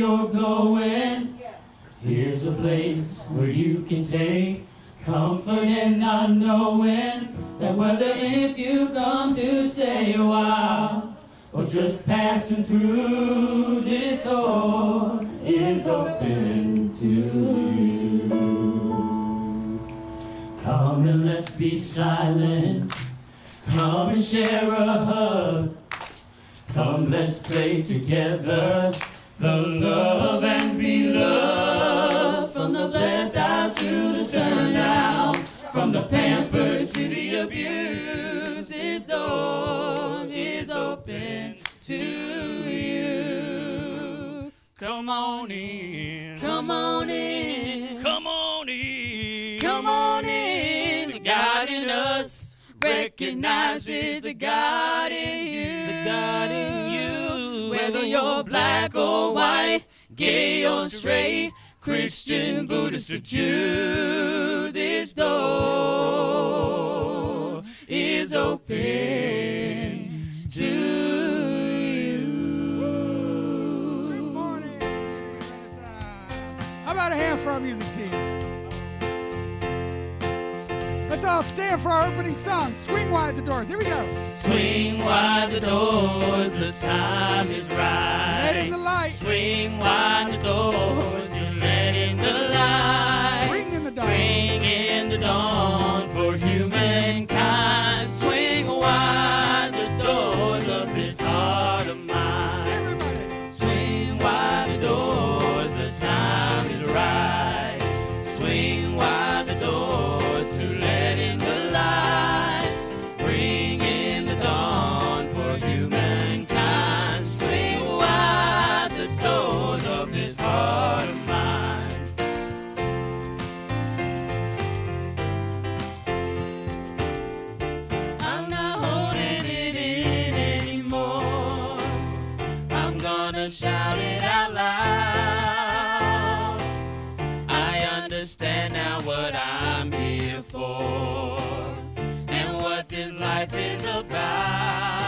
you're going, here's a place where you can take comfort in not knowing that whether if you come to stay a while or just passing through, this door is open to you. Come and let's be silent. Come and share a hug. Come, let's play together the love and be loved. From the blessed out to the turned down, from the pampered to the abused, this door is open to you. Come on in. Come on in. Come on in. Come on in. The God in us recognizes the God in you. The God in you. Whether you're black or white, gay or straight, Christian, Buddhist, or Jew, this door is open to you. Good morning. How about a hand for our music team? Let's all stand for our opening song, Swing Wide the Doors. Here we go. Swing wide the doors, the time is right. Let in the light. Swing wide the doors, you're letting the light. Bring in the dawn. Bring in the dawn for humankind. Swing wide the doors of this heart of mine. Everybody. Swing wide the doors, the time is right. Swing wide the doors to let in the light. Bring in the dawn for humankind. Swing wide the doors of this heart of mine. I'm not holding it in anymore. I'm gonna shout it out loud. I understand now what I'm here for and what this life is about.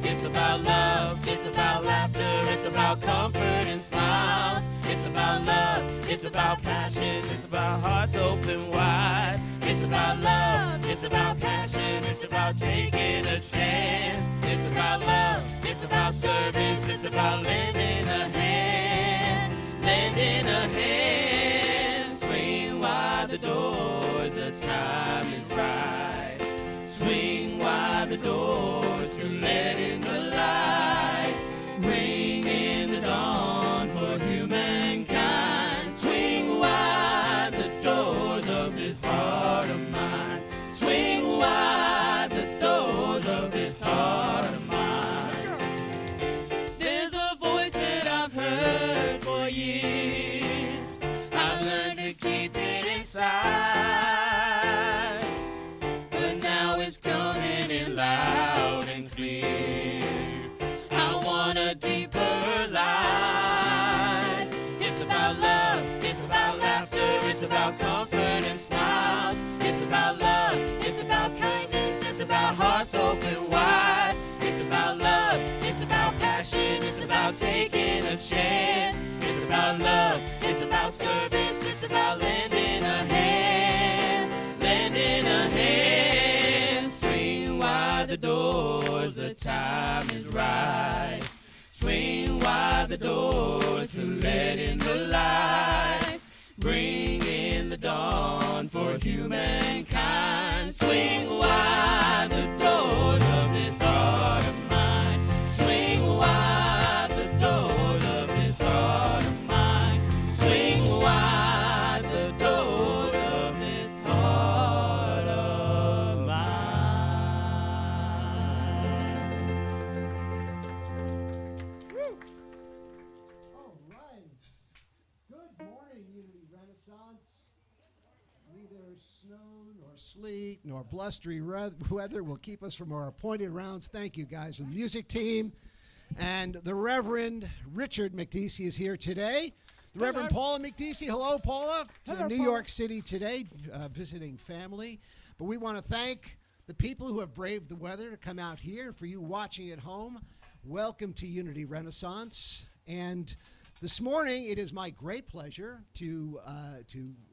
It's about love, it's about laughter, it's about comfort and smiles. It's about love, it's about passion, it's about hearts open wide. It's about love, it's about passion, it's about taking a chance. It's about love, it's about service, it's about lending a hand, lending a hand. Swing wide the doors, the time is right. Swing wide the doors to let in the light. Bring in the dawn for humankind. Swing wide the doors of this heart of mine. Swing wide the doors of this heart of mine. There's a voice that I've heard for years. I've learned to keep it inside, but now it's coming in loud and clear. I want a deeper life. It's about love, it's about laughter, it's about comfort and smiles. It's about love, it's about kindness, it's about hearts open wide. It's about love, it's about passion, it's about taking a chance. It's about love, it's about service, it's about lending a hand, lending a hand. Swing wide the doors, the time is right. Swing wide the doors to let in the light. Bring in the dawn for humankind. Swing wide the doors of this heart of mine. Swing wide the doors of this heart of mine. Swing wide the doors of this heart of mine. Woo. All right. Good morning, Unity Renaissance. Neither snow nor sleet nor blustery weather will keep us from our appointed rounds. Thank you, guys, and the music team. And the Reverend Richard McDeesey is here today. The Reverend Paula McDeesey. Hello, Paula. Hello, New Paula. York City today, visiting family. But we want to thank the people who have braved the weather to come out here. For you watching at home, welcome to Unity Renaissance. And This morning, it is my great pleasure to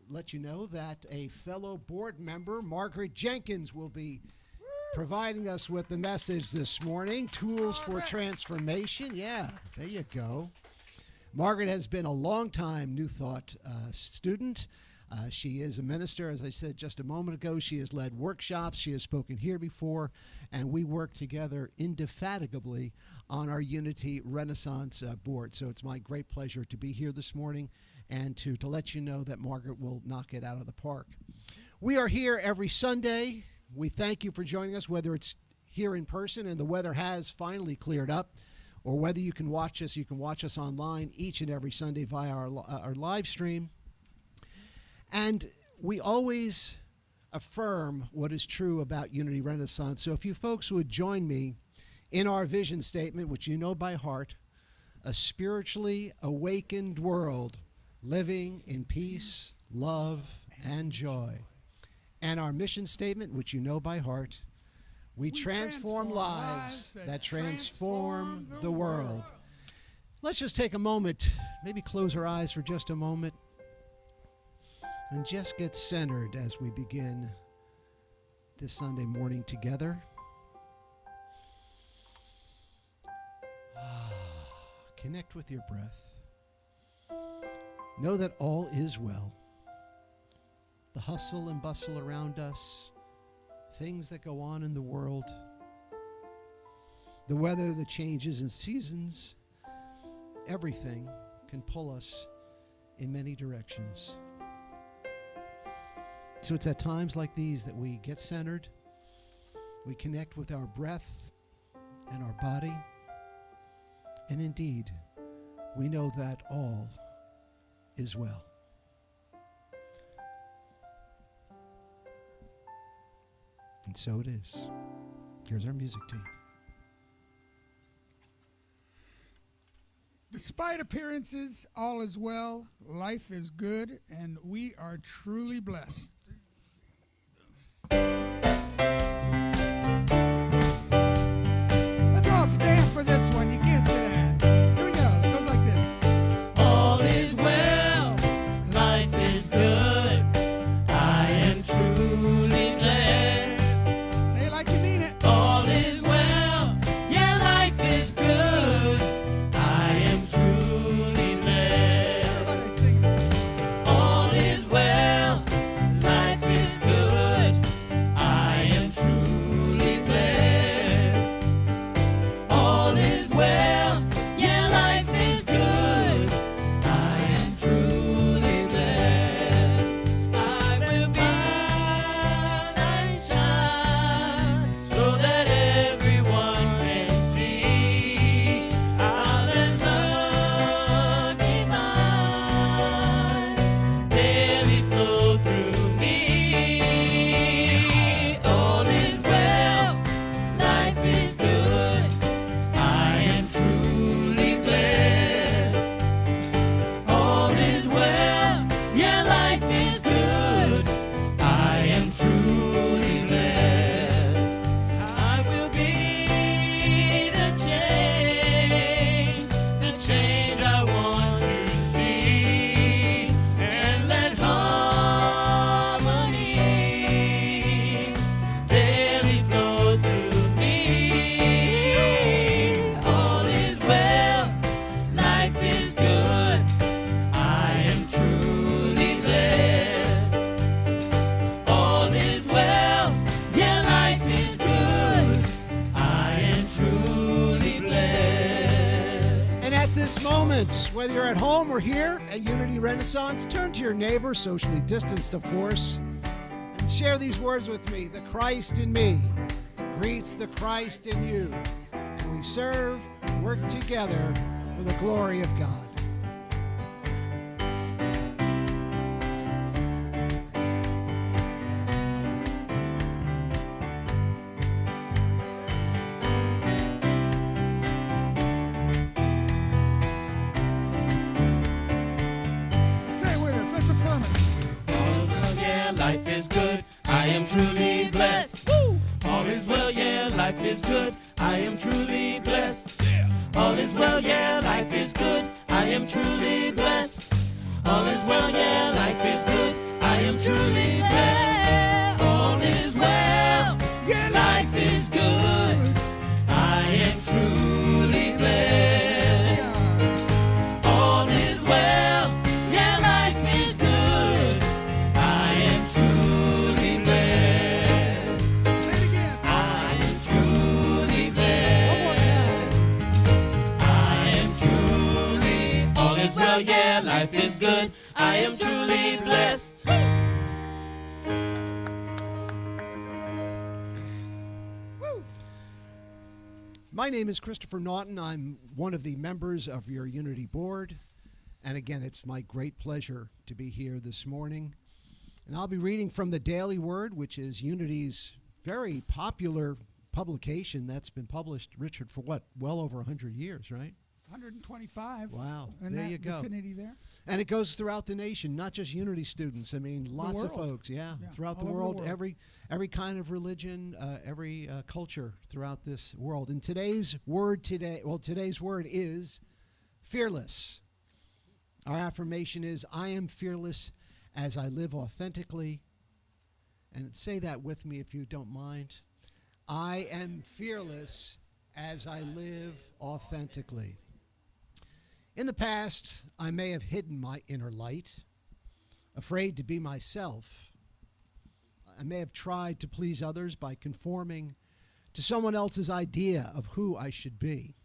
let you know that a fellow board member, Margaret Jenkins, will be providing us with the message this morning, Tools for Transformation. Yeah, there you go. Margaret has been a long-time New Thought student. She is a minister, as I said just a moment ago. She has led workshops. She has spoken here before, and we work together indefatigably on our Unity Renaissance board. So it's my great pleasure to be here this morning and to let you know that Margaret will knock it out of the park. We are here every Sunday. We thank you for joining us, whether it's here in person and the weather has finally cleared up, or whether you can watch us online each and every Sunday via our live stream. And we always affirm what is true about Unity Renaissance. So if you folks would join me in our vision statement, which you know by heart, a spiritually awakened world living in peace, love, and joy. And our mission statement, which you know by heart, we transform lives that transform the world. Let's just take a moment, maybe close our eyes for just a moment, and just get centered as we begin this Sunday morning together. Connect with your breath. Know that all is well. The hustle and bustle around us, things that go on in the world, the weather, the changes in seasons, everything can pull us in many directions. So it's at times like these that we get centered, we connect with our breath and our body, and indeed, we know that all is well. And so it is. Here's our music team. Despite appearances, all is well, life is good, and we are truly blessed. Let's all stand for this one. You can't say that. Here we go. It goes like this. All is well, life is good. I am truly blessed. Say it like you mean it. All is well, yeah, life is good. I am truly blessed. Everybody sing it. All is well, life is good. I am truly blessed. All is well, yeah, life is good. I am truly blessed. I will be light shine so that everyone can see. I'll let love divine daily flow through me. All is well, life is good. I am truly blessed. All is well, yeah, life is good. I am truly blessed. I will be the change I want to see, and let harmony daily flow through me. All is well, life is good. I am truly blessed. All is well, yeah, life is good. I am truly blessed. And at this moment, whether you're at home or here at Unity Renaissance, turn to your neighbor, socially distanced of course, and share these words with me. The Christ in me greets the Christ in you. And we serve, work together for the glory of God. Say it with us. Let's affirm it. All is well, yeah, life is good. I am truly blessed. All is well, yeah, life is good. I am truly blessed. All is well, yeah, life is good. I am truly blessed. All is well, yeah, life is good. I am truly blessed. All is well, yeah, life is good. I am truly blessed. All is well, yeah, life is good. I am truly blessed. Say it again. I am truly blessed. I am truly, all is well, yeah, life is good. I am truly blessed. Woo. My name is Christopher Naughton. I'm one of the members of your Unity Board. And again, it's my great pleasure to be here this morning. And I'll be reading from the Daily Word, which is Unity's very popular publication that's been published, Richard, for what? Well over 100 years, right? 125. Wow. In There that you go. vicinity there. And it goes throughout the nation, not just Unity students. I mean, lots of world. folks, yeah, Yeah, throughout the all over the world, world. every kind of religion, every culture throughout this world. And today's word is fearless. Our affirmation is, I am fearless as I live authentically. And say that with me if you don't mind. I am fearless as I live authentically. In the past, I may have hidden my inner light, afraid to be myself. I may have tried to please others by conforming to someone else's idea of who I should be.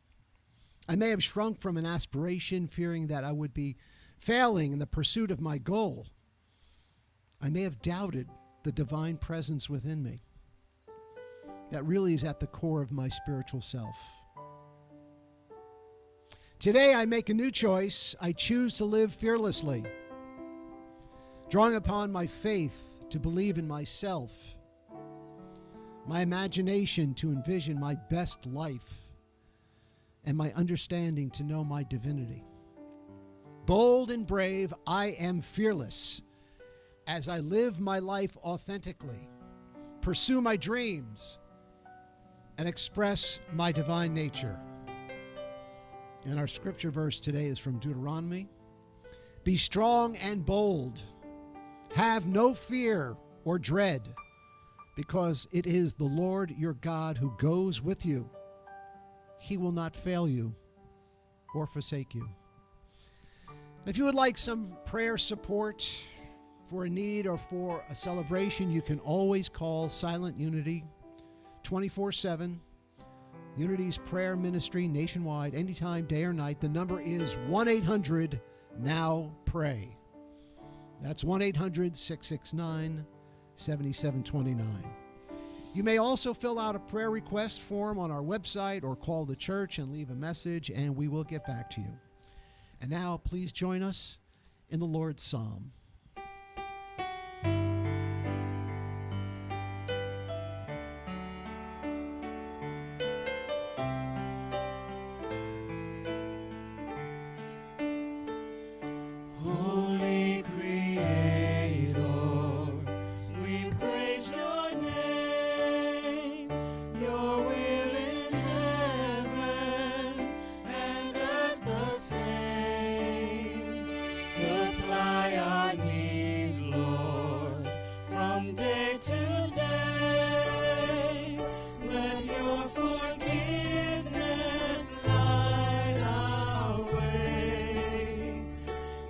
I may have shrunk from an aspiration, fearing that I would be failing in the pursuit of my goal. I may have doubted the divine presence within me that really is at the core of my spiritual self. Today, I make a new choice. I choose to live fearlessly, drawing upon my faith to believe in myself, my imagination to envision my best life, and my understanding to know my divinity. Bold and brave, I am fearless as I live my life authentically, pursue my dreams, and express my divine nature. And our scripture verse today is from Deuteronomy. Be strong and bold. Have no fear or dread, because it is the Lord your God who goes with you. He will not fail you or forsake you. If you would like some prayer support for a need or for a celebration, you can always call Silent Unity 24/7. Unity's prayer ministry nationwide, anytime, day or night. The number is 1-800-NOW-PRAY. That's 1-800-669-7729. You may also fill out a prayer request form on our website or call the church and leave a message, and we will get back to you. And now, please join us in the Lord's Psalm. Holy Creator, we praise your name. Your will in heaven and earth the same. Supply our needs, Lord, from day to day. Let your forgiveness light our way.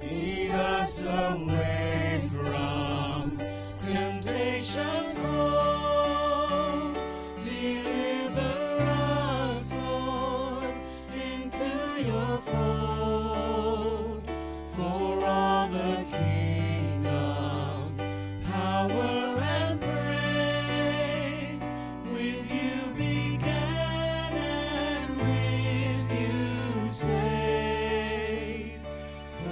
Lead us away from temptation's cold. Deliver us, Lord, into your fold. For all the kingdom, power, and praise, with you began and with you stays.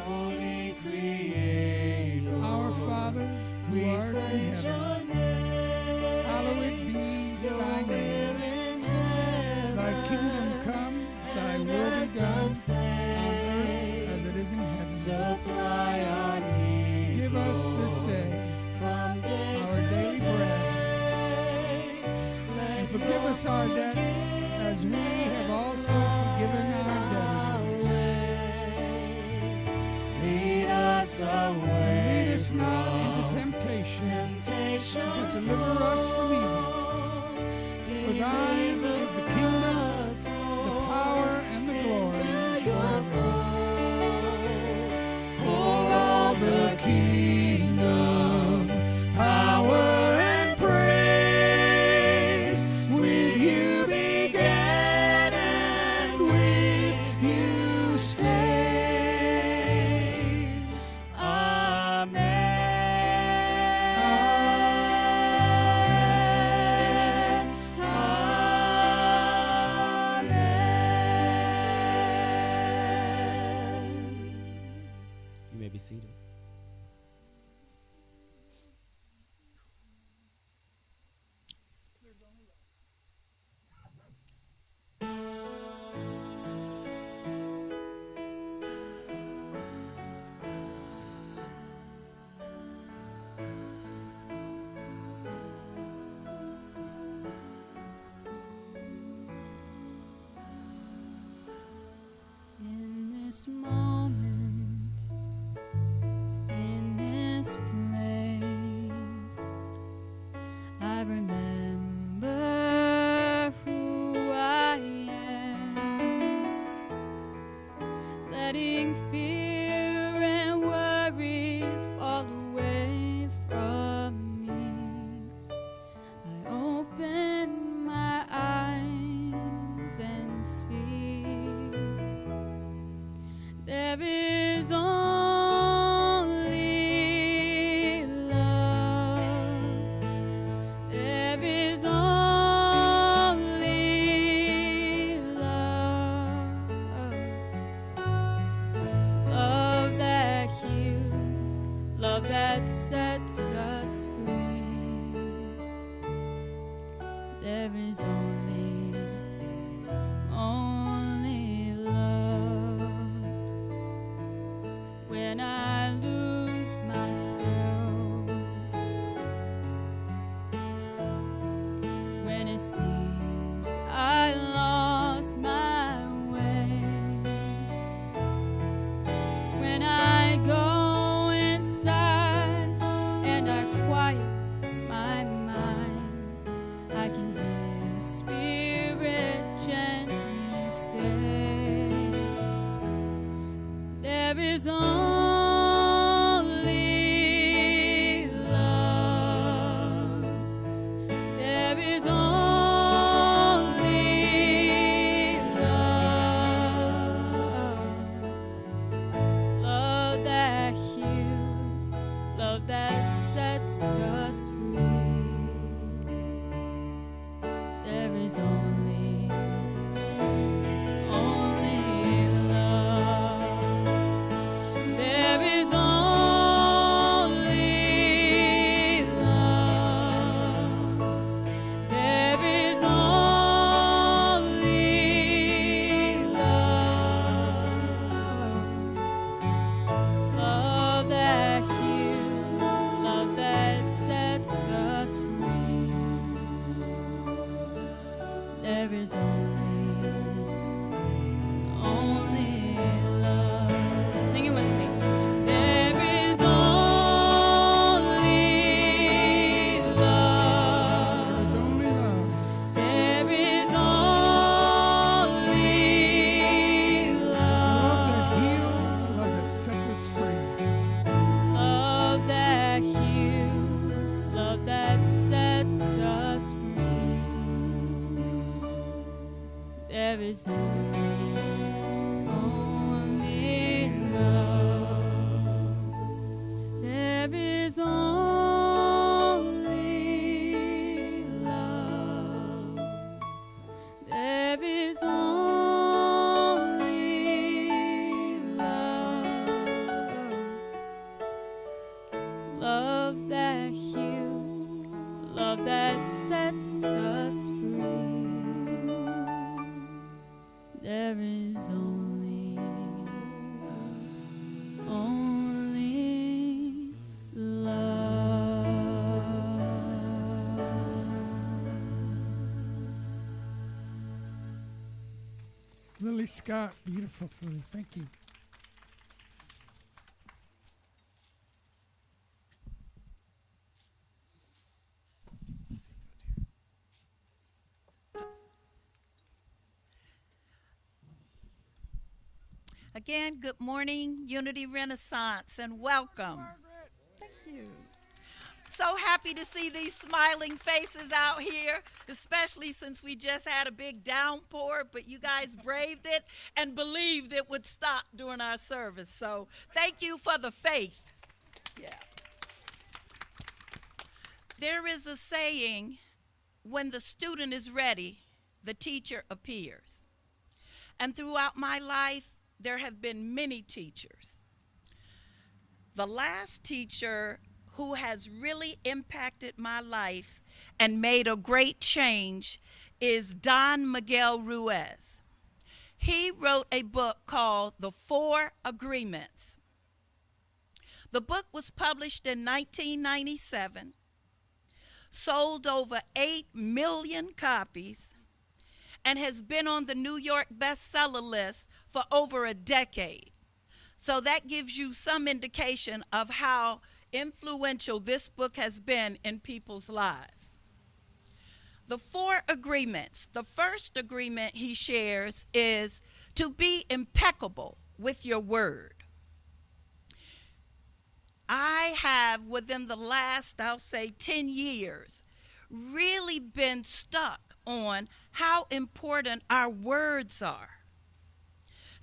Holy Creator, Our Father, who we art in praise heaven, your name. hallowed be Your thy will name. in heaven Thy kingdom come, thy and will be earth the done, on same. earth as it is in heaven. Supply our needs, Give us this Lord, day from day our to daily bread, day. Let and forgive us our debts as we have also forgiven our debtors. Lead us not into temptation, but deliver us from evil. For thine is the kingdom, the power, and the glory forever. For all the kingdom, power, and praise, with you began and with you stays. Amen. You may be seated. In this moment, in this place, I remember who I am, letting fear and worry fall away from me. I open my eyes and see there is only love. There is only love. Love that heals, love that sets us free. There is only love. When I lose myself, when it seems I lost my way, when I go inside and I quiet my mind, I can hear Spirit gently say, there is only love. There is only love. Love that heals, love that sets us free. There is only love. There is only love. There is only love. Love that heals, love that sets us free. There is only love. Sing it with me. There is only love. There's only love. There is only Love that love. heals, love that sets us free. Love that heals, love that sets us free. There is only love. There is only love. There is only love. Love that heals, love that sets us free. There is only Lily Scott, beautiful through. Thank you. Again, good morning, Unity Renaissance, and welcome. Margaret. Thank you. So happy to see these smiling faces out here, especially since we just had a big downpour, but you guys braved it and believed it would stop during our service. So thank you for the faith. Yeah. There is a saying, when the student is ready, the teacher appears. And throughout my life, there have been many teachers. The last teacher who has really impacted my life and made a great change is Don Miguel Ruiz. He wrote a book called The 4 Agreements. The book was published in 1997, sold over 8 million copies, and has been on the New York bestseller list for over a decade. So that gives you some indication of how influential this book has been in people's lives. The 4 agreements. The first agreement he shares is to be impeccable with your word. I have, within the last, I'll say 10 years, really been stuck on how important our words are.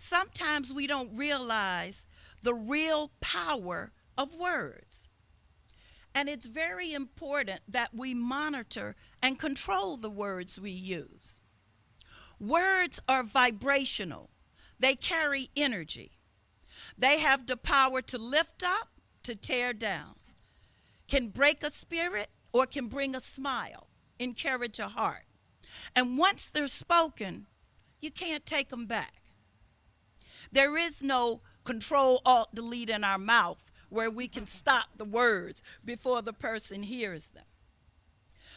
Sometimes we don't realize the real power of words. And it's very important that we monitor and control the words we use. Words are vibrational. They carry energy. They have the power to lift up, to tear down, can break a spirit or can bring a smile, encourage a heart. And once they're spoken, you can't take them back. There is no control, alt, delete in our mouth where we can stop the words before the person hears them.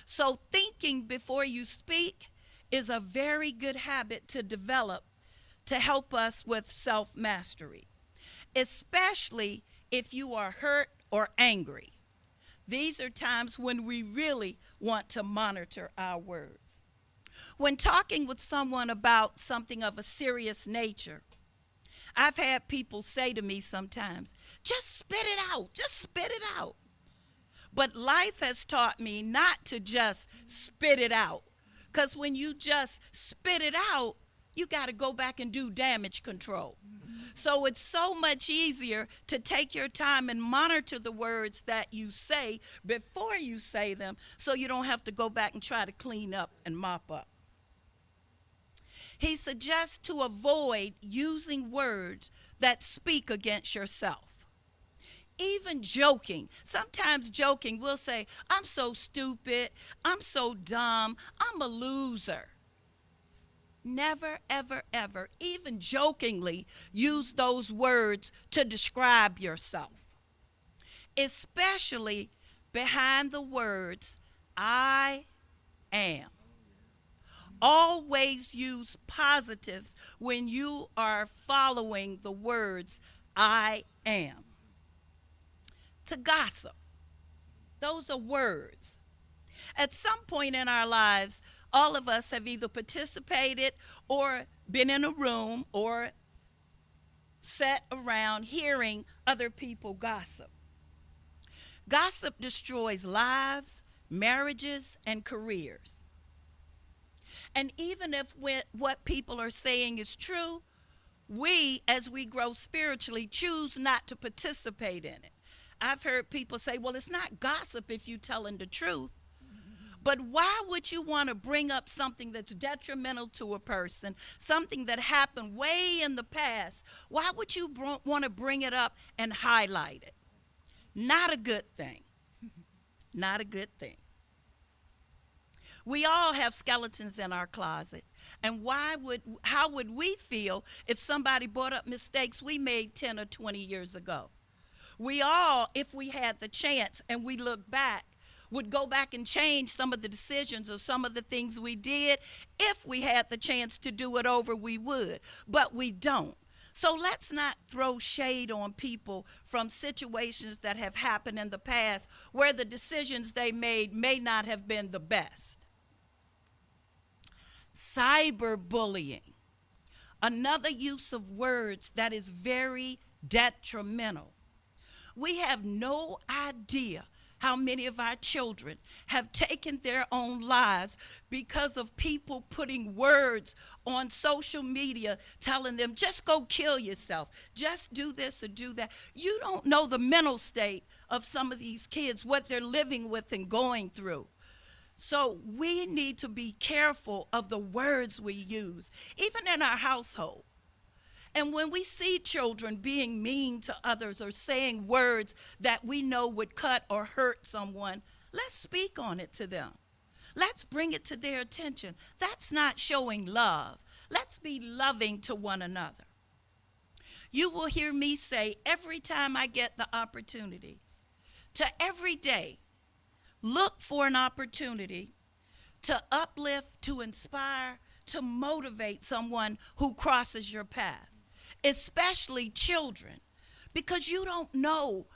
So thinking before you speak is a very good habit to develop to help us with self-mastery, especially if you are hurt or angry. These are times when we really want to monitor our words. When talking with someone about something of a serious nature, I've had people say to me sometimes, just spit it out, just spit it out. But life has taught me not to just spit it out, because when you just spit it out, you got to go back and do damage control. So it's so much easier to take your time and monitor the words that you say before you say them, so you don't have to go back and try to clean up and mop up. He suggests to avoid using words that speak against yourself. Even joking. Sometimes joking, we'll say, I'm so stupid, I'm so dumb, I'm a loser. Never, ever, ever, even jokingly, use those words to describe yourself. Especially behind the words, I am. Always use positives when you are following the words, I am. To gossip. Those are words. At some point in our lives, all of us have either participated or been in a room or sat around hearing other people gossip. Gossip destroys lives, marriages, and careers. And even if what people are saying is true, we, as we grow spiritually, choose not to participate in it. I've heard people say, well, it's not gossip if you're telling the truth. But why would you want to bring up something that's detrimental to a person, something that happened way in the past? Why would you want to bring it up and highlight it? Not a good thing. Not a good thing. We all have skeletons in our closet. And how would we feel if somebody brought up mistakes we made 10 or 20 years ago? We all, if we had the chance and we look back, would go back and change some of the decisions or some of the things we did. If we had the chance to do it over, we would, but we don't. So let's not throw shade on people from situations that have happened in the past where the decisions they made may not have been the best. Cyberbullying. Another use of words that is very detrimental. We have no idea how many of our children have taken their own lives because of people putting words on social media telling them, just go kill yourself, just do this or do that. You don't know the mental state of some of these kids, what they're living with and going through. So we need to be careful of the words we use, even in our household. And when we see children being mean to others or saying words that we know would cut or hurt someone, let's speak on it to them. Let's bring it to their attention. That's not showing love. Let's be loving to one another. You will hear me say every time I get the opportunity to every day look for an opportunity to uplift, to inspire, to motivate someone who crosses your path, especially children, because you don't know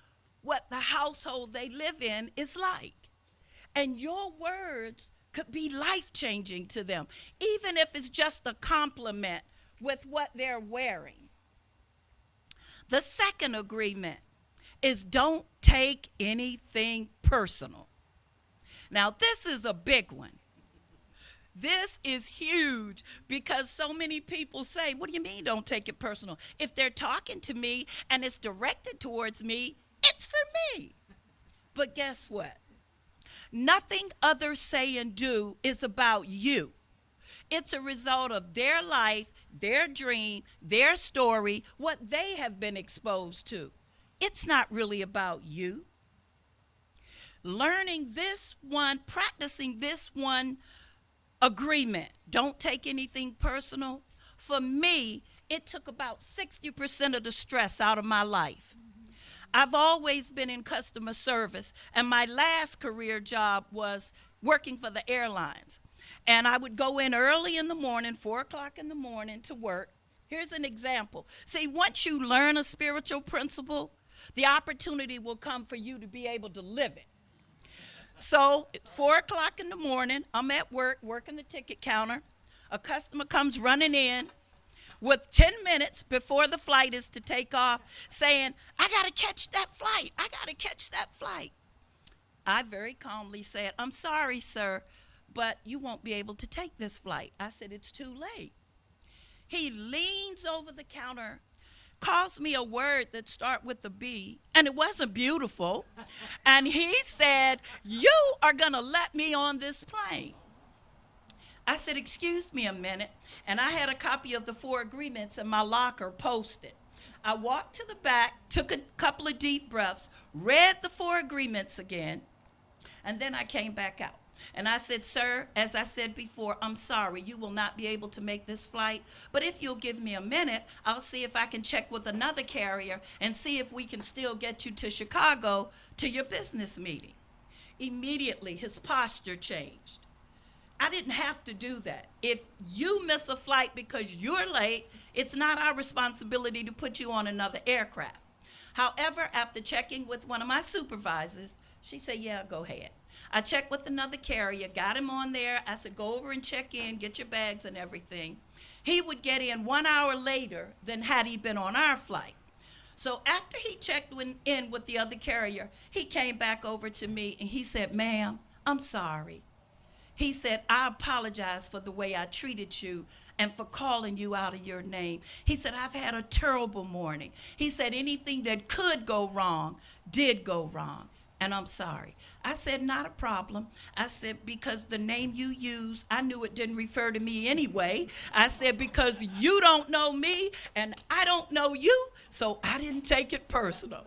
what the household they live in is like. And your words could be life-changing to them, even if it's just a compliment with what they're wearing. The second agreement is don't take anything personal. Now, this is a big one. This is huge because so many people say, what do you mean don't take it personal? If they're talking to me and it's directed towards me, it's for me. But guess what? Nothing others say and do is about you. It's a result of their life, their dream, their story, what they have been exposed to. It's not really about you. Learning this one, practicing this one agreement, don't take anything personal. For me, it took about 60% of the stress out of my life. I've always been in customer service, and my last career job was working for the airlines. And I would go in early in the morning, 4 o'clock in the morning to work. Here's an example. See, once you learn a spiritual principle, the opportunity will come for you to be able to live it. So it's 4 o'clock in the morning. I'm at work, working the ticket counter. A customer comes running in with 10 minutes before the flight is to take off, saying, I got to catch that flight. I got to catch that flight. I very calmly said, I'm sorry, sir, but you won't be able to take this flight. I said, it's too late. He leans over the counter, calls me a word that starts with a B, and it wasn't beautiful. And he said, you are going to let me on this plane. I said, excuse me a minute. And I had a copy of the 4 agreements in my locker posted. I walked to the back, took a couple of deep breaths, read the 4 agreements again, and then I came back out. And I said, sir, as I said before, I'm sorry, you will not be able to make this flight. But if you'll give me a minute, I'll see if I can check with another carrier and see if we can still get you to Chicago to your business meeting. Immediately, his posture changed. I didn't have to do that. If you miss a flight because you're late, it's not our responsibility to put you on another aircraft. However, after checking with one of my supervisors, she said, yeah, go ahead. I checked with another carrier, got him on there. I said, go over and check in, get your bags and everything. He would get in 1 hour later than had he been on our flight. So after he checked in with the other carrier, he came back over to me and he said, ma'am, I'm sorry. He said, I apologize for the way I treated you and for calling you out of your name. He said, I've had a terrible morning. He said, anything that could go wrong did go wrong, and I'm sorry. I said, not a problem. I said, because the name you use, I knew it didn't refer to me anyway. I said, because you don't know me and I don't know you, so I didn't take it personal.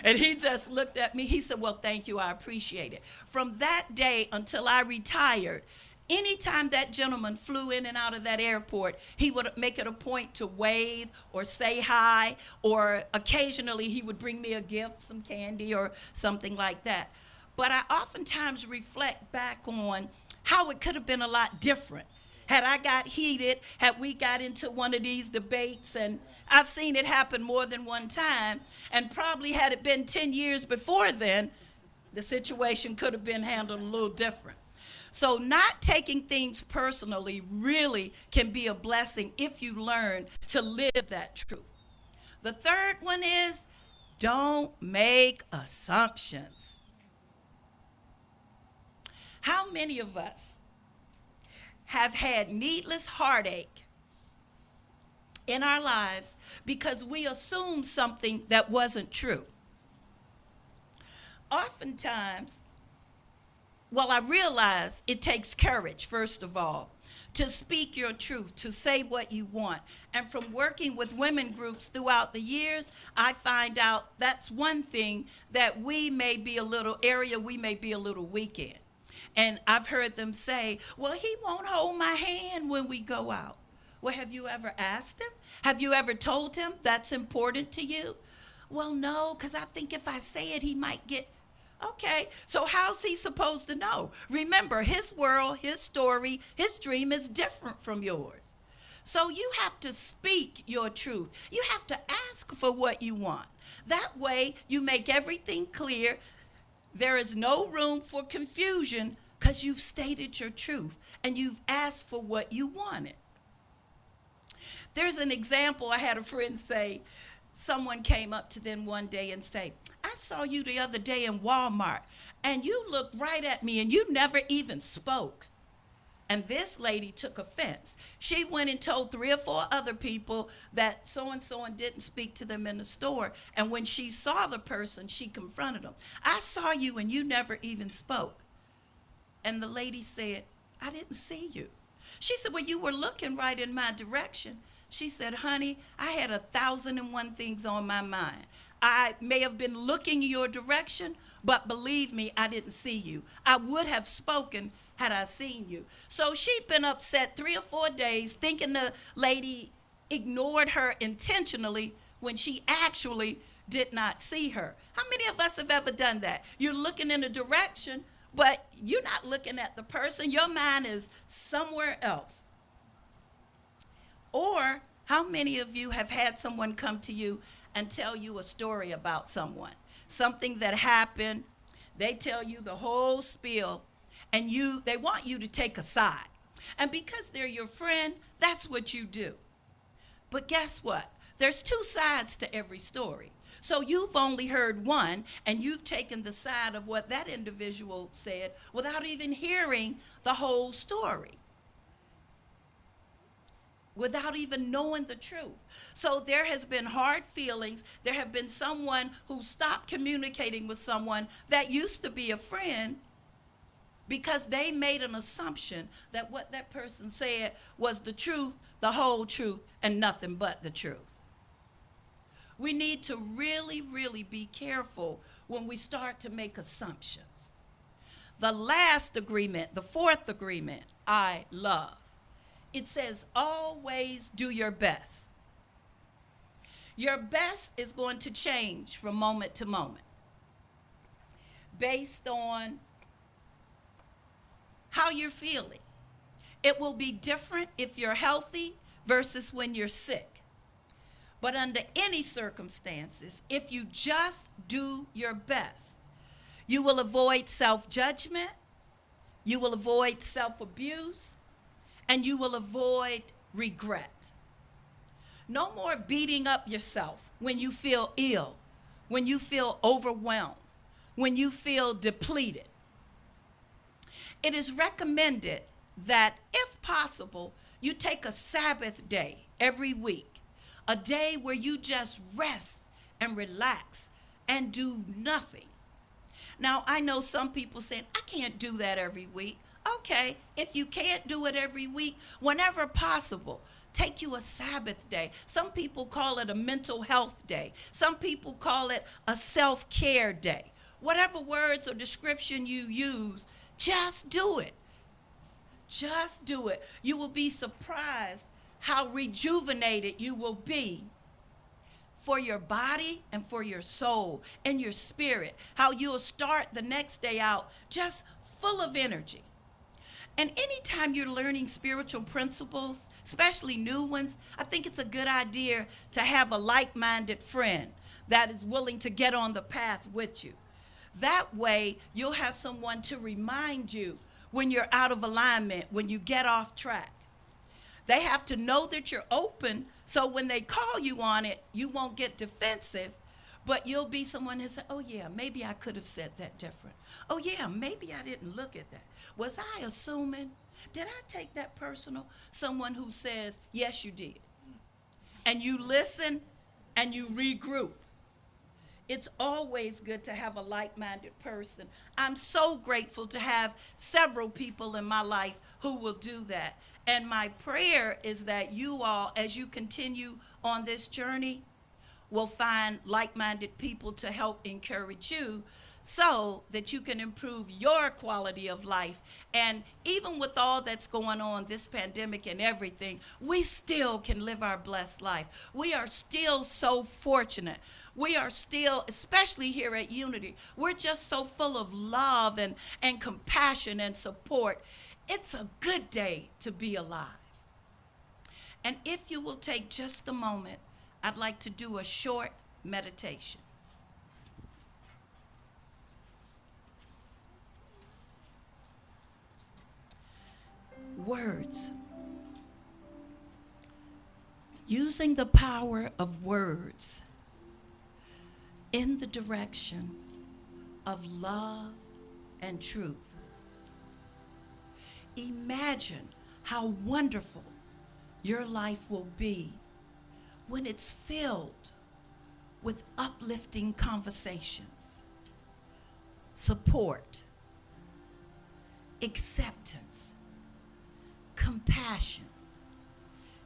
And he just looked at me. He said, well, thank you. I appreciate it. From that day until I retired, anytime that gentleman flew in and out of that airport, he would make it a point to wave or say hi, or occasionally he would bring me a gift, some candy or something like that. But I oftentimes reflect back on how it could have been a lot different. Had I got heated, had we got into one of these debates, and I've seen it happen more than one time, and probably had it been 10 years before then, the situation could have been handled a little different. So not taking things personally really can be a blessing if you learn to live that truth. The third one is don't make assumptions. How many of us have had needless heartache in our lives because we assumed something that wasn't true? Oftentimes, well, I realize it takes courage, first of all, to speak your truth, to say what you want. And from working with women groups throughout the years, I find out that's one thing that we may be a little weak in. And I've heard them say, well, he won't hold my hand when we go out. Well, have you ever asked him? Have you ever told him that's important to you? Well, no, because I think if I say it, he might get. Okay, so how's he supposed to know? Remember, his world, his story, his dream is different from yours. So you have to speak your truth. You have to ask for what you want. That way, you make everything clear. There is no room for confusion because you've stated your truth and you've asked for what you wanted. There's an example. I had a friend say, someone came up to them one day and say, I saw you the other day in Walmart, and you looked right at me, and you never even spoke. And this lady took offense. She went and told 3 or 4 other people that so-and-so didn't speak to them in the store. And when she saw the person, she confronted them. I saw you, and you never even spoke. And the lady said, I didn't see you. She said, well, you were looking right in my direction. She said, honey, I had 1,001 things on my mind. I may have been looking your direction, but believe me, I didn't see you. I would have spoken had I seen you. So she'd been upset 3 or 4 days thinking the lady ignored her intentionally when she actually did not see her. How many of us have ever done that? You're looking in a direction, but you're not looking at the person. Your mind is somewhere else. Or how many of you have had someone come to you and tell you a story about someone, something that happened? They tell you the whole spiel, and they want you to take a side. And because they're your friend, that's what you do. But guess what? There's 2 sides to every story. So you've only heard one, and you've taken the side of what that individual said without even hearing the whole story, without even knowing the truth. So there has been hard feelings. There have been someone who stopped communicating with someone that used to be a friend because they made an assumption that what that person said was the truth, the whole truth, and nothing but the truth. We need to really, really be careful when we start to make assumptions. The last agreement, the 4th agreement, I love. It says, always do your best. Your best is going to change from moment to moment based on how you're feeling. It will be different if you're healthy versus when you're sick. But under any circumstances, if you just do your best, you will avoid self-judgment, you will avoid self-abuse, and you will avoid regret. No more beating up yourself when you feel ill, when you feel overwhelmed, when you feel depleted. It is recommended that, if possible, you take a Sabbath day every week, a day where you just rest and relax and do nothing. Now, I know some people saying, I can't do that every week. Okay, if you can't do it every week, whenever possible, take you a Sabbath day. Some people call it a mental health day. Some people call it a self-care day. Whatever words or description you use, just do it. Just do it. You will be surprised how rejuvenated you will be for your body and for your soul and your spirit. How you'll start the next day out just full of energy. And anytime you're learning spiritual principles, especially new ones, I think it's a good idea to have a like-minded friend that is willing to get on the path with you. That way, you'll have someone to remind you when you're out of alignment, when you get off track. They have to know that you're open, so when they call you on it, you won't get defensive, but you'll be someone who says, oh yeah, maybe I could have said that different. Oh yeah, maybe I didn't look at that. Was I assuming? Did I take that personal? Someone who says, yes, you did. And you listen and you regroup. It's always good to have a like-minded person. I'm so grateful to have several people in my life who will do that. And my prayer is that you all, as you continue on this journey, will find like-minded people to help encourage you so that you can improve your quality of life. And even with all that's going on, this pandemic and everything, we still can live our blessed life. We are still so fortunate. We are still, especially here at Unity, we're just so full of love and compassion and support. It's a good day to be alive. And if you will take just a moment, I'd like to do a short meditation. Words. Using the power of words in the direction of love and truth. Imagine how wonderful your life will be when it's filled with uplifting conversations, support, acceptance, compassion.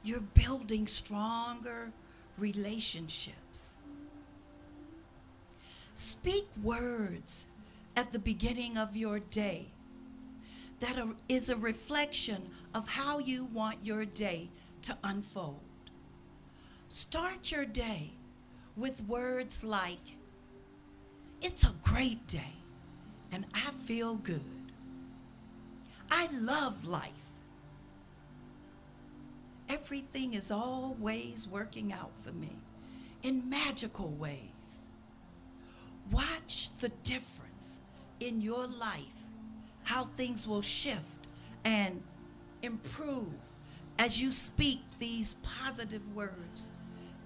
You're building stronger relationships. Speak words at the beginning of your day that is a reflection of how you want your day to unfold. Start your day with words like, it's a great day and I feel good. I love life. Everything is always working out for me in magical ways. Watch the difference in your life, how things will shift and improve as you speak these positive words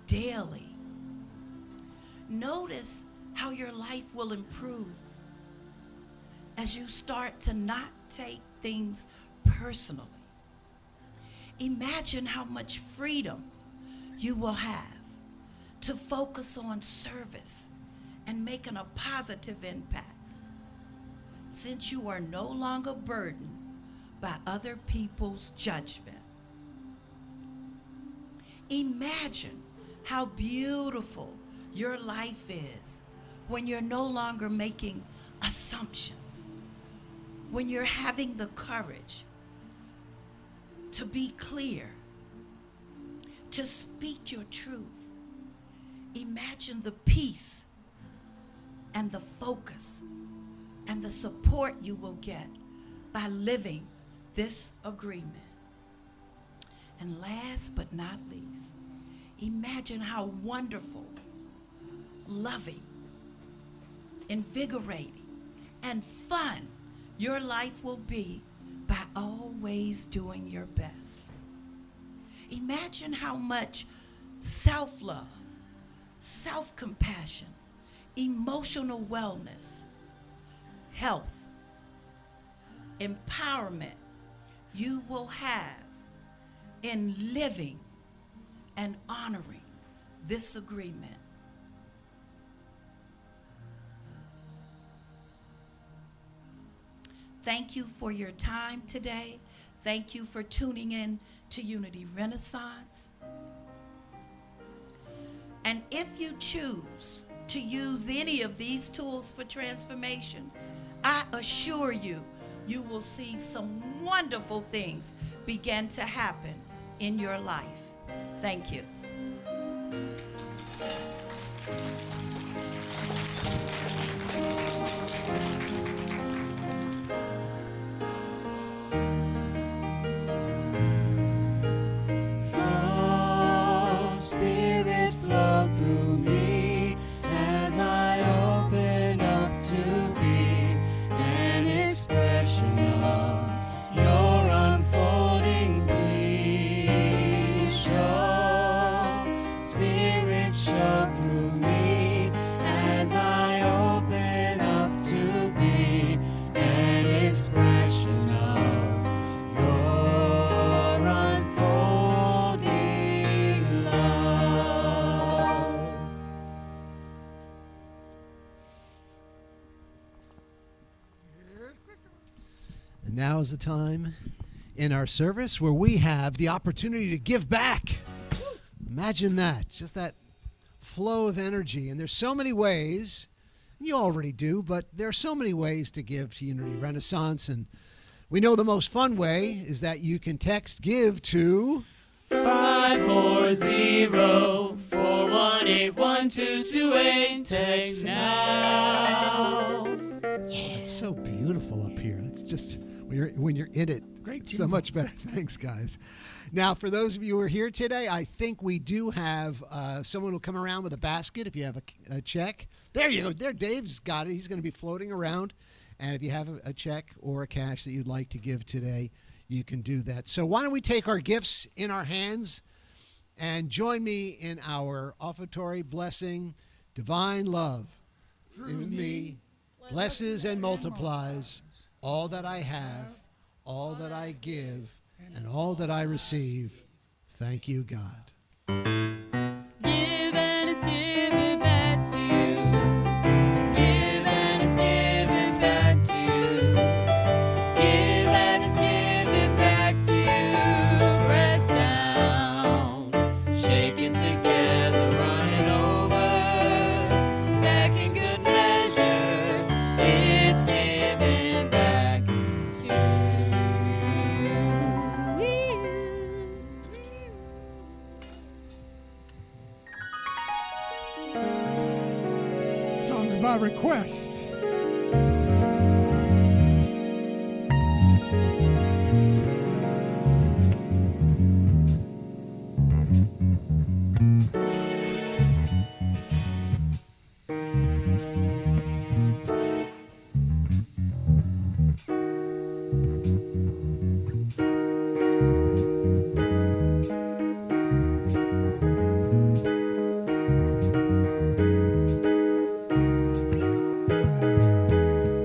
daily. Notice how your life will improve as you start to not take things personally. Imagine how much freedom you will have to focus on service and making a positive impact, since you are no longer burdened by other people's judgment. Imagine how beautiful your life is when you're no longer making assumptions, when you're having the courage to be clear, to speak your truth. Imagine the peace and the focus and the support you will get by living this agreement. And last but not least, imagine how wonderful, loving, invigorating, and fun your life will be by always doing your best. Imagine how much self-love, self-compassion, emotional wellness, health, empowerment you will have in living and honoring this agreement. Thank you for your time today. Thank you for tuning in to Unity Renaissance. And if you choose to use any of these tools for transformation, I assure you, you will see some wonderful things begin to happen in your life. Thank you. Spirit flow through me as I open up to be an expression of And now is the time in our service where we have the opportunity to give back. Imagine that, just that flow of energy. And there's so many ways, and you already do, but there are so many ways to give to Unity Renaissance. And we know the most fun way is that you can text GIVE to 540-418-1228. Text now. Yeah, it's so beautiful up here. It's just when you're in it, Great so jingle. much better. Thanks, guys. Now, for those of you who are here today, I think we do have someone who will come around with a basket if you have a check. There you go. There, Dave's got it. He's going to be floating around. And if you have a check or a cash that you'd like to give today, you can do that. So why don't we take our gifts in our hands and join me in our offertory blessing. Divine love in me blesses and multiplies all that I have, all that I give, and all that I receive. Thank you, God. Give and it's given back to you. Give and it's given back to you. Give and it's given back to you. Press down, shake it together, run it over. Back in good measure, it's given back to you. Songs by request.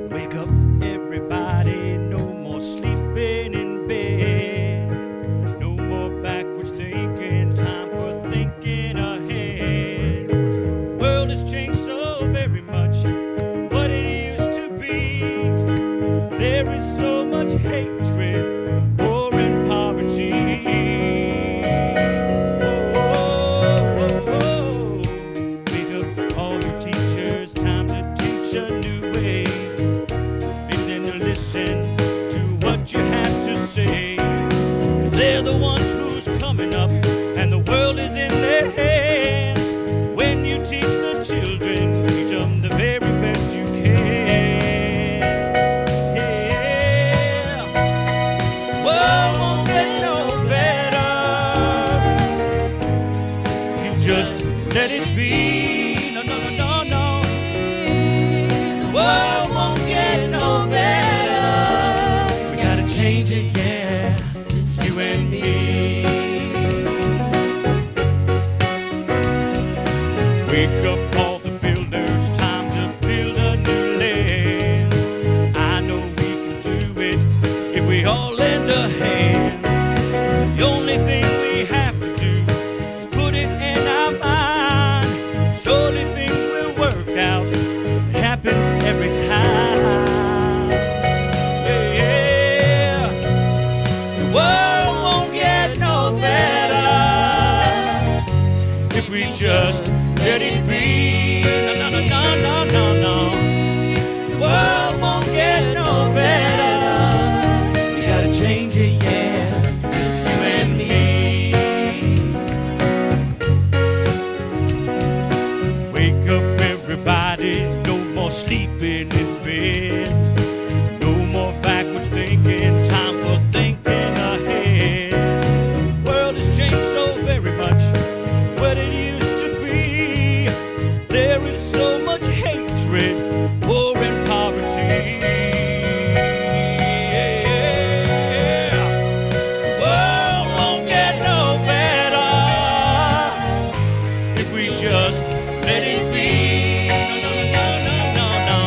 Wake up, everybody, no more sleeping in bed. No more backwards thinking, time for thinking ahead. World has changed so very much from what it used to be. There is so much hatred, war and poverty. Wake up, all you teachers, time to teach a new way. Begin to listen to what you have to say. They're the ones who's coming up, and the world is in their hands. When you teach the children, teach them the very best you can. Yeah. World won't get no better. You just let it be. No, no, no, no, no. World won't get no better. We gotta change it, yeah. Just you and me. Wake up all the builders, time to build a new land. I know we can do it if we all lend a hand. The only thing we have to do is put it in our mind. Surely things will work out. It happens every time. Yeah. The world won't get no better if we just let it be. No, no, no, no, no, no, no. The world won't get no better. We gotta change it, yeah. Just you and me. Wake up, everybody. No more sleeping in bed. No more backwards thinking. Time for thinking ahead. World has changed so very much from what it used to be. There is so much hatred, war and poverty. Yeah. World won't get no better if we just let it be. No, no, no, no, no, no.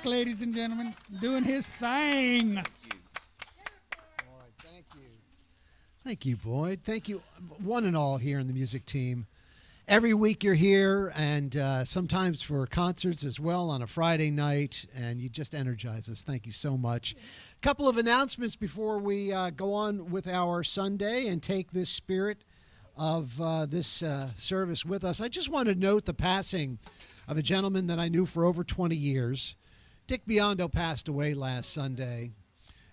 back, ladies and gentlemen, doing his thing. Boyd, thank you. Thank you, Boyd. Thank you, one and all here in the music team. Every week you're here, and sometimes for concerts as well on a Friday night, and you just energize us. Thank you so much. A couple of announcements before we go on with our Sunday and take this spirit of this service with us. I just want to note the passing of a gentleman that I knew for over 20 years. Dick Biondo passed away last Sunday.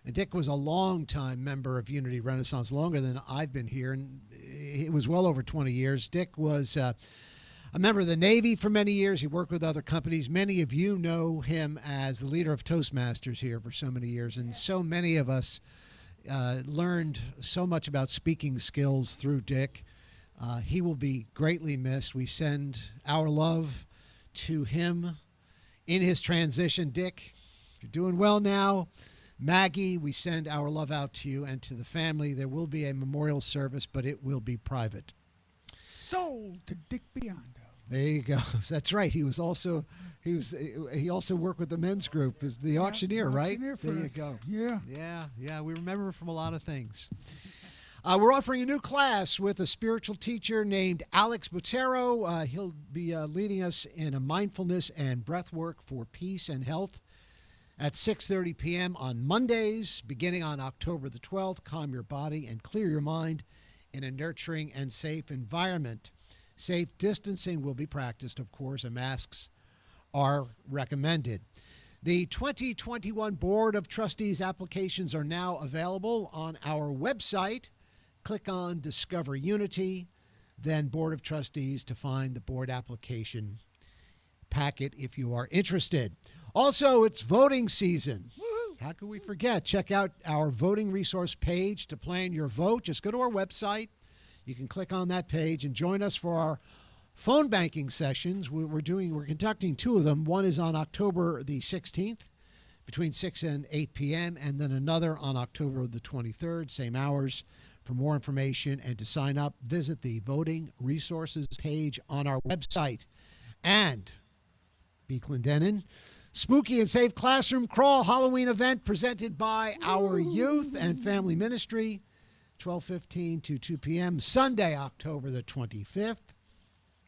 And Dick was a long-time member of Unity Renaissance, longer than I've been here, and it was well over 20 years. Dick was a member of the Navy for many years. He worked with other companies. Many of you know him as the leader of Toastmasters here for so many years, and so many of us learned so much about speaking skills through Dick. He will be greatly missed. We send our love to him in his transition. Dick, you're doing well now. Maggie, we send our love out to you and to the family. There will be a memorial service, but it will be private. Sold to Dick Biondo. There you go. That's right. He also worked with the men's group as the auctioneer, right? Auctioneer There you us. go. Yeah. We remember him from a lot of things. We're offering a new class with a spiritual teacher named Alex Botero. He'll be leading us in a mindfulness and breath work for peace and health at 6:30 p.m. on Mondays, beginning on October the 12th. Calm your body and clear your mind in a nurturing and safe environment. Safe distancing will be practiced, of course, and masks are recommended. The 2021 Board of Trustees applications are now available on our website. Click on Discover Unity, then Board of Trustees to find the board application packet if you are interested. Also, it's voting season. Woo-hoo. How could we forget? Check out our voting resource page to plan your vote. Just go to our website. You can click on that page and join us for our phone banking sessions. We're conducting two of them. One is on October the 16th between 6 and 8 p.m. and then another on October the 23rd, same hours. For more information and to sign up, visit the voting resources page on our website. And B. Clendenin, Spooky and Safe Classroom Crawl Halloween event presented by our youth and family ministry, 12:15 to 2 p.m. Sunday, October the 25th.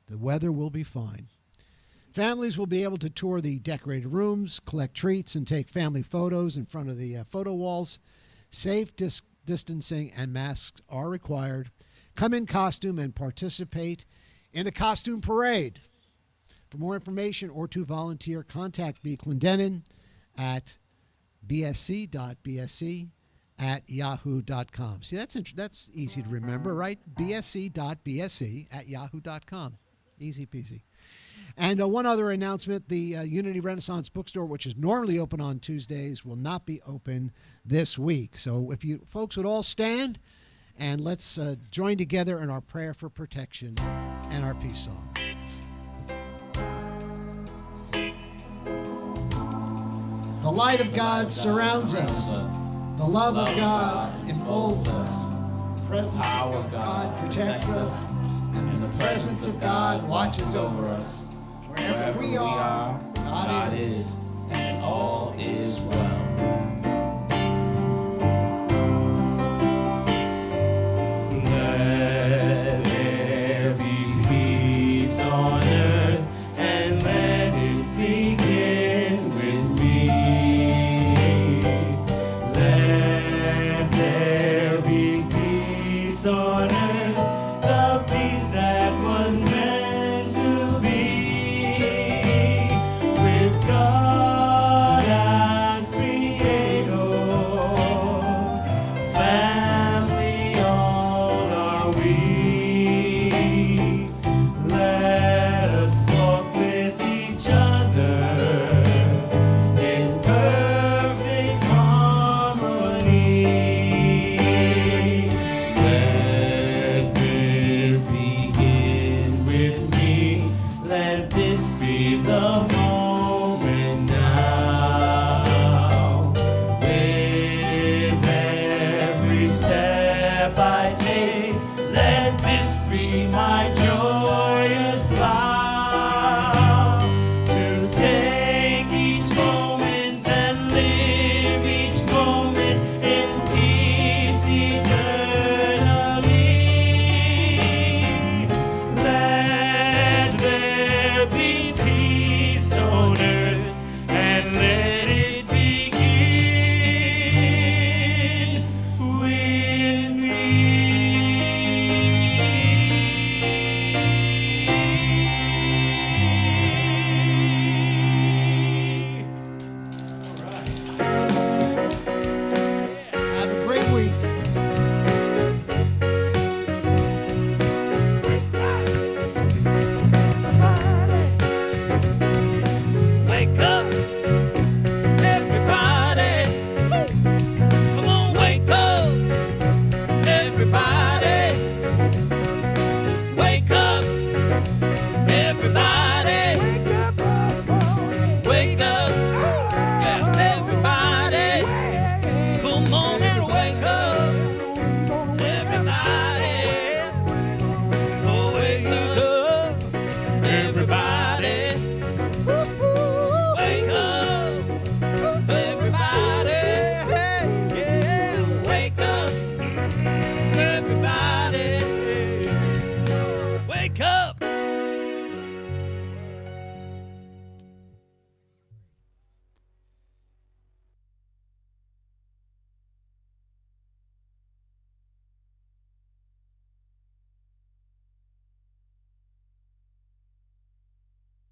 The weather will be fine. Families will be able to tour the decorated rooms, collect treats, and take family photos in front of the photo walls. Safe distancing and masks are required. Come in costume and participate in the costume parade. For more information or to volunteer, contact B. Clendenin at bsc.bsc@yahoo.com. See, that's easy to remember, right? bsc.bsc@yahoo.com. Easy peasy. And one other announcement, the Unity Renaissance Bookstore, which is normally open on Tuesdays, will not be open this week. So if you folks would all stand, and let's join together in our prayer for protection and our peace song. The light of God surrounds us. The love of God enfolds us. The presence of God protects us. And the presence of God watches over us. Wherever we are, God is. And all is well. Let there be peace on earth, and let it begin with me. Let there be peace on earth, the peace that was meant to be, with God as creator. Family all are we. Let us walk with each other in perfect harmony.